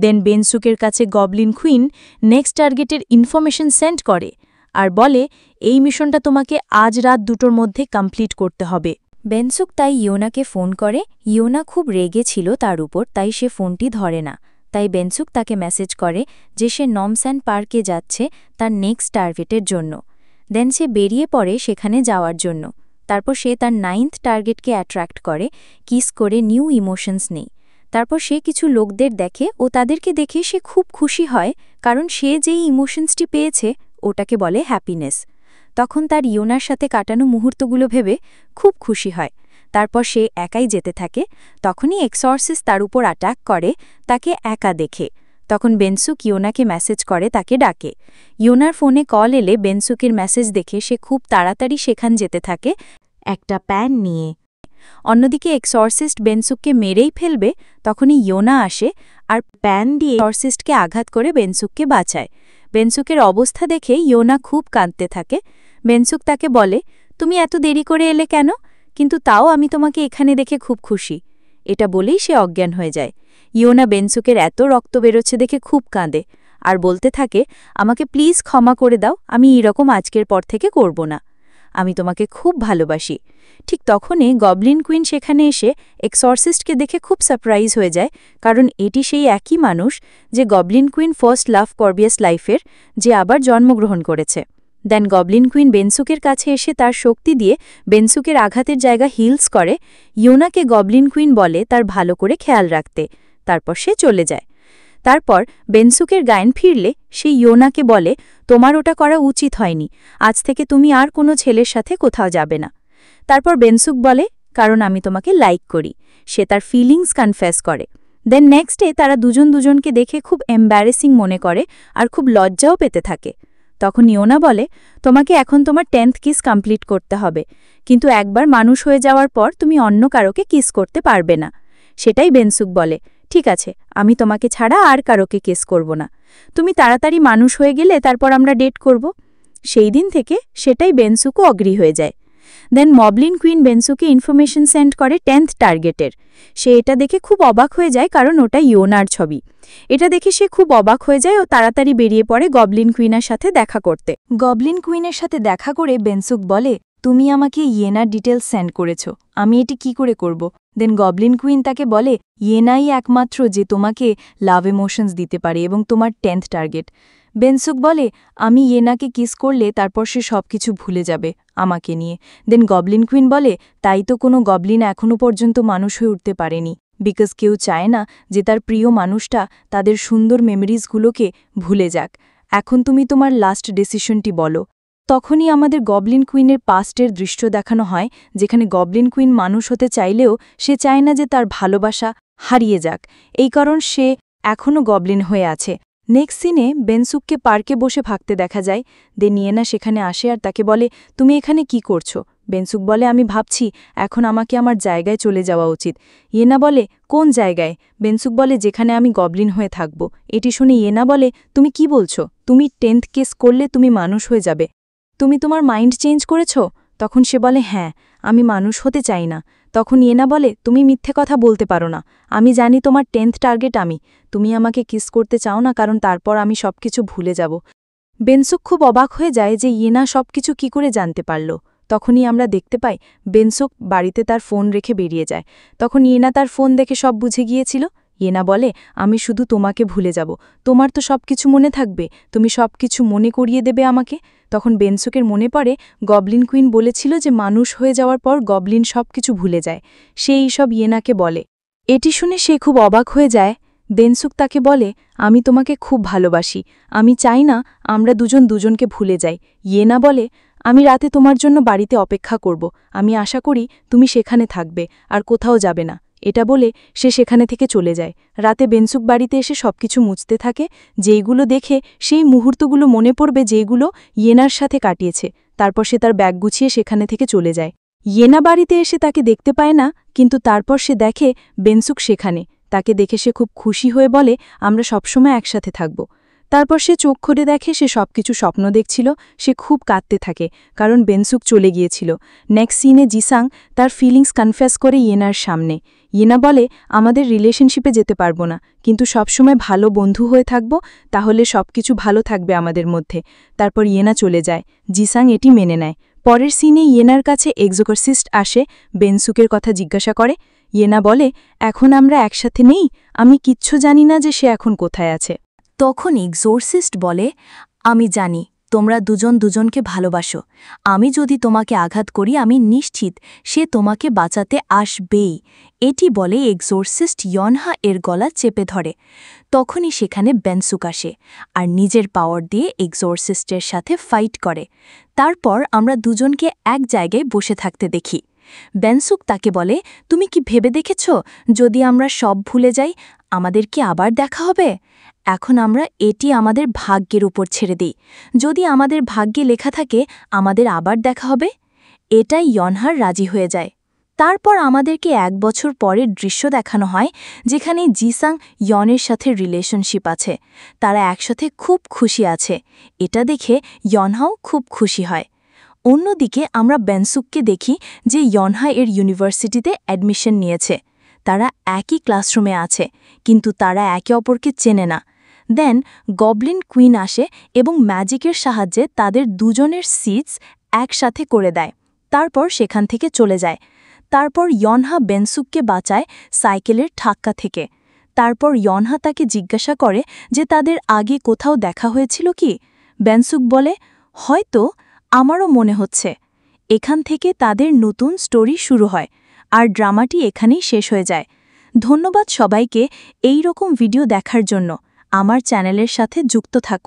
দেন বেনসুকের কাছে goblin queen next টার্গেটের ইনফরমেশন সেন্ড করে আর বলে এই মিশনটা তোমাকে আজ রাত 2টোর মধ্যে কমপ্লিট করতে হবে। বেনসুক তাই ইয়োনাকে ফোন করে। ইয়োনা খুব রেগে ছিল তার উপর, তাই সে ফোনটি ধরে না। তাই বেনসুক তাকে মেসেজ করে যে সে নমস্যান পার্কে যাচ্ছে তার নেক্সট টার্গেটের জন্য। দেন সে বেরিয়ে পড়ে সেখানে যাওয়ার জন্য। তারপর সে তার 9th টার্গেটকে অ্যাট্রাক্ট করে, কিস করে নিউ ইমোশনস নেই। তারপর সে কিছু লোকদের দেখে ও তাদেরকে দেখে সে খুব খুশি হয়, কারণ সে যেই ইমোশনসটি পেয়েছে ওটাকে বলে হ্যাপিনেস। তখন তার ইয়োনার সাথে কাটানো মুহূর্তগুলো ভেবে খুব খুশি হয়। তারপর সে একাই যেতে থাকে। তখনই এক্সর্সিস্ট তার উপর অ্যাটাক করে তাকে একা দেখে। তখন বেনসুক ইয়োনাকে মেসেজ করে তাকে ডাকে। ইয়োনার ফোনে কল এলে বেনসুকের মেসেজ দেখে সে খুব তাড়াতাড়ি সেখান যেতে থাকে একটা প্যান নিয়ে। অন্যদিকে এক্সর্সিস্ট বেনসুককে মেরেই ফেলবে, তখনই ইয়োনা আসে আর প্যান দিয়ে এক্সর্সিস্টকে আঘাত করে বেনসুককে বাঁচায়। বেনসুকের অবস্থা দেখে ইয়োনা খুব কাঁদতে থাকে। বেনসুক তাকে বলে, তুমি এত দেরি করে এলে কেন? কিন্তু তাও আমি তোমাকে এখানে দেখে খুব খুশি। এটা বলেই সে অজ্ঞান হয়ে যায়। ইয়োনা বেনসুকের এত রক্ত বেরোচ্ছে দেখে খুব কাঁদে আর বলতে থাকে, আমাকে প্লিজ ক্ষমা করে দাও, আমি এরকম আজকের পর থেকে করব না। আমি তোমাকে খুব ভালোবাসি। ঠিক তখনই গবলিন কুইন সেখানে এসে এক্সর্সিস্টকে দেখে খুব সারপ্রাইজ হয়ে যায়, কারণ এটি সেই একই মানুষ যে গবলিন কুইন ফার্স্ট লাভ করবিয়াস লাইফের, যে আবার জন্মগ্রহণ করেছে। দেন গবলিন কুইন বেনসুকের কাছে এসে তার শক্তি দিয়ে বেনসুকের আঘাতের জায়গা হিলস করে। ইয়োনাকে গবলিন কুইন বলে তার ভালো করে খেয়াল রাখতে। তারপর সে চলে যায়। তারপর বেনসুকের জ্ঞান ফিরলে সে ইয়োনাকে বলে, তোমার ওটা করা উচিত হয়নি, আজ থেকে তুমি আর কোনো ছেলের সাথে কোথাও যাবে না। তারপর বেনসুক বলে, কারণ আমি তোমাকে লাইক করি। সে তার ফিলিংস কনফেস করে। দেন নেক্সট ডে তারা দুজন দুজনকে দেখে খুব এম্বারেসিং মনে করে আর খুব লজ্জাও পেতে থাকে। তখন ইয়োনা বলে, তোমাকে এখন তোমার 10th কিস কমপ্লিট করতে হবে, কিন্তু একবার মানুষ হয়ে যাওয়ার পর তুমি অন্য কারোকে কিস করতে পারবে না। সেটাই বেনসুক বলে, ঠিক আছে, আমি তোমাকে ছাড়া আর কারোকে কিস করব না। তুমি তাড়াতাড়ি মানুষ হয়ে গেলে তারপর আমরা ডেট করব। সেই দিন থেকে সেটাই বেনসুকও অগ্রি হয়ে যায়। দেন মবলিন কুইন বেনসুকে ইনফরমেশন সেন্ড করে 10th টার্গেটের। সে এটা দেখে খুব অবাক হয়ে যায়, কারণ ওটা ইয়োনার ছবি। এটা দেখে সে খুব অবাক হয়ে যায় ও তাড়াতাড়ি বেরিয়ে পড়ে গবলিন কুইনের সাথে দেখা করতে। গবলিন কুইনের সাথে দেখা করে বেনসুক বলে, তুমি আমাকে ইয়েনার ডিটেলস সেন্ড করেছ, আমি এটি কি করে করব? দেন গবলিন কুইন তাকে বলে, ইয়েনাই একমাত্র যে তোমাকে লাভ ইমোশনস দিতে পারে এবং তোমার 10th টার্গেট। বেনসুক বলে, আমি ইয়েনাকে কিস করলে তারপর সে সব কিছু ভুলে যাবে আমাকে নিয়ে। দেন গবলিন কুইন বলে, তাই তো কোনো গবলিন এখনও পর্যন্ত মানুষ হয়ে উঠতে পারেনি, বিকজ কেউ চায় না যে তার প্রিয় মানুষটা তাদের সুন্দর মেমোরিজগুলোকে ভুলে যাক। এখন তুমি তোমার লাস্ট ডিসিশনটি বলো। তখনই আমাদের গবলিন কুইনের পাস্টের দৃশ্য দেখানো হয়, যেখানে গবলিন কুইন মানুষ হতে চাইলেও সে চায় না যে তার ভালোবাসা হারিয়ে যাক, এই কারণ সে এখনও গবলিন হয়ে আছে। নেক্সট সিনে বেনসুককে পার্কে বসে ভাগতে দেখা যায়। দেন ইয়েনা সেখানে আসে আর তাকে বলে, তুমি এখানে কি করছো? বেনসুক বলে, আমি ভাবছি এখন আমাকে আমার জায়গায় চলে যাওয়া উচিত। ইয়েনা বলে, কোন জায়গায়? বেনসুক বলে, যেখানে আমি গবলিন হয়ে থাকব। এটি শুনে ইয়েনা বলে, তুমি কি বলছো? তুমি 10th কেস করলে তুমি মানুষ হয়ে যাবে? তুমি তোমার মাইন্ড চেঞ্জ করেছ? তখন সে বলে, হ্যাঁ, আমি মানুষ হতে চাই না। তখন ইয়েনা বলে, তুমি মিথ্যে কথা বলতে পারো না, আমি জানি তোমার 10th টার্গেট আমি। তুমি আমাকে কিস করতে চাও না, কারণ তারপর আমি সবকিছু ভুলে যাব। বেনসুক খুব অবাক হয়ে যায় যে ইয়েনা সবকিছু কি করে জানতে পারল। তখনই আমরা দেখতে পাই বেনসুক বাড়িতে তার ফোন রেখে বেরিয়ে যায়। তখন ইয়েনা তার ফোন দেখে সব বুঝে গিয়েছিল। ইয়েনা বলে, আমি শুধু তোমাকে ভুলে যাব, তোমার তো সব কিছু মনে থাকবে, তুমি সব কিছু মনে করিয়ে দেবে আমাকে। তখন বেনসুকের মনে পড়ে গবলিন কুইন বলেছিল যে মানুষ হয়ে যাওয়ার পর গবলিন সব কিছু ভুলে যায়। সে এইসব ইয়েনাকে বলে। এটি শুনে সে খুব অবাক হয়ে যায়। বেনসুক তাকে বলে, আমি তোমাকে খুব ভালোবাসি, আমি চাই না আমরা দুজন দুজনকে ভুলে যাই। ইয়েনা বলে, আমি রাতে তোমার জন্য বাড়িতে অপেক্ষা করব, আমি আশা করি তুমি সেখানে থাকবে আর কোথাও যাবে না। এটা বলে সে সেখানে থেকে চলে যায়। রাতে বেনসুক বাড়িতে এসে সবকিছু মুছতে থাকে, যেইগুলো দেখে সেই মুহূর্তগুলো মনে পড়বে যেগুলো ইয়েনার সাথে কাটিয়েছে। তারপর সে তার ব্যাগ গুছিয়ে সেখানে থেকে চলে যায়। ইয়েনা বাড়িতে এসে তাকে দেখতে পায় না, কিন্তু তারপর সে দেখে বেনসুক সেখানে। তাকে দেখে সে খুব খুশি হয়ে বলে, আমরা সবসময় একসাথে থাকব। তারপর সে চোখ খুলে দেখে সে সবকিছু স্বপ্ন দেখছিল। সে খুব কাঁদতে থাকে, কারণ বেনসুক চলে গিয়েছিল। নেক্সট সিনে জিসাং তার ফিলিংস কনফেস করে ইয়েনার সামনে। ইয়েনা বলে, আমাদের রিলেশনশিপে যেতে পারবো না, কিন্তু সবসময় ভালো বন্ধু হয়ে থাকব, তাহলে সবকিছু ভালো থাকবে আমাদের মধ্যে। তারপর ইয়েনা চলে যায়। জিসাং এটি মেনে নেয়। পরের সিনে ইয়েনার কাছে এক্সোরসিস্ট আসে, বেনসুকের কথা জিজ্ঞাসা করে। ইয়েনা বলে, এখন আমরা একসাথে নেই, আমি কিচ্ছু জানি না যে সে এখন কোথায় আছে। তখন এক্সোরসিস্ট বলে, আমি জানি তোমরা দুজন দুজনকে ভালোবাসো। আমি যদি তোমাকে আঘাত করি আমি নিশ্চিত সে তোমাকে বাঁচাতে আসবেই। এটি বলে এক্সোরসিস্ট ইয়নহা এর গলা চেপে ধরে। তখনই সেখানে বেনসুক আসে আর নিজের পাওয়ার দিয়ে এক্সোরসিস্টের সাথে ফাইট করে। তারপর আমরা দুজনকে এক জায়গায় বসে থাকতে দেখি। বেনসুক তাকে বলে, তুমি কি ভেবে দেখেছ যদি আমরা সব ভুলে যাই আমাদের কি আবার দেখা হবে? এখন আমরা এটি আমাদের ভাগ্যের উপর ছেড়ে দিই। যদি আমাদের ভাগ্যে লেখা থাকে আমাদের আবার দেখা হবে, এটাই ইয়নহার রাজি হয়ে যায়। তারপর আমাদেরকে 1 বছর পরের দৃশ্য দেখানো হয়, যেখানে জিসাং ইয়নের সাথে রিলেশনশিপ আছে। তারা একসাথে খুব খুশি আছে। এটা দেখে ইয়নহাও খুব খুশি হয়। অন্যদিকে আমরা বেনসুককে দেখি যে ইয়নহা এর ইউনিভার্সিটিতে অ্যাডমিশন নিয়েছে। তারা একই ক্লাসরুমে আছে, কিন্তু তারা একে অপরকে চেনে না। দেন গবলিন কুইন আসে এবং ম্যাজিকের সাহায্যে তাদের দুজনের সিটস একসাথে করে দেয়। তারপর সেখান থেকে চলে যায়। তারপর ইয়নহা বেনসুককে বাঁচায় সাইকেলের ধাক্কা থেকে। তারপর ইয়নহা তাকে জিজ্ঞাসা করে যে তাদের আগে কোথাও দেখা হয়েছিল কি। বেনসুক বলে, হয়তো, আমারও মনে হচ্ছে। এখান থেকে তাদের নতুন স্টোরি শুরু হয়, আর ড্রামাটি এখানেই শেষ হয়ে যায়। ধন্যবাদ সবাইকে এই রকম ভিডিও দেখার জন্য। আমার চ্যানেলের সাথে যুক্ত থাকুন।